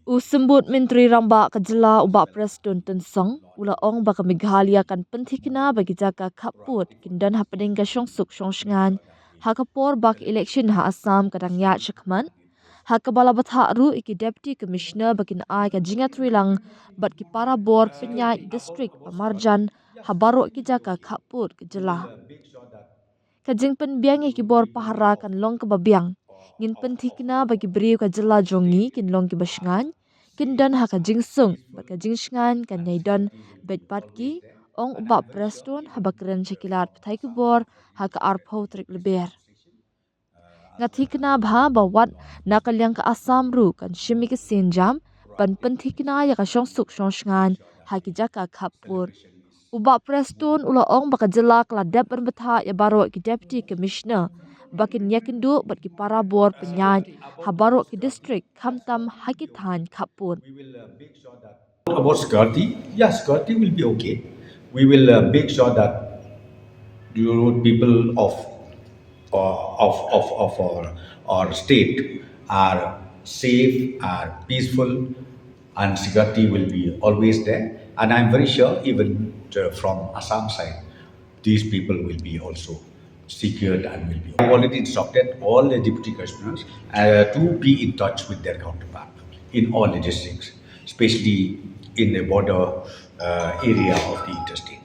Usembut Menteri Ramba ke Jylla Bah Prestone tensang ula ong baka Meghalaya kan pentikna bagi jaga khappud kindan happening ka syongsuk syongsngan hakapor bak eleksyon ha Assam kadang ya shakman hakabala batha ru iki deputy commissioner bakin ai ka jingatri lang bat ki para bor penyai district pamarjan habaro ki jaga khappud ke Jylla kajing penbiang ki bor pahara kan long ke babiang ngin pentikna bagi beriu ka Jylla jongi kin long ki basngan kin dan ha ka jingsung ba ka jingsngan kan nyai dan bet pat ki ong Bah Prestone ha bakren Syllad pathai ki bor ha ka arpho trik leber ngathikna bha bawat nakalyang ka Assam ru kan shimi ki sinjam pan pentikna ya ka syongsuk syongsngan ha ki jaka khappur Bah Prestone ula ong baka Jylla kala dep betha ya baro ki deputy commissioner bakin yakindu bat ki para bor penyan ha baro ki district khamtam hakitan khappur About security, yeah, security will be okay. We will make sure that people of our state are safe, are peaceful, and security will be always there. And I'm very sure even from Assam side, these people will be also secured and will be. I've already instructed all the deputy commissioners to be in touch with their counterpart in all the districts, especially in the border area of the interstate.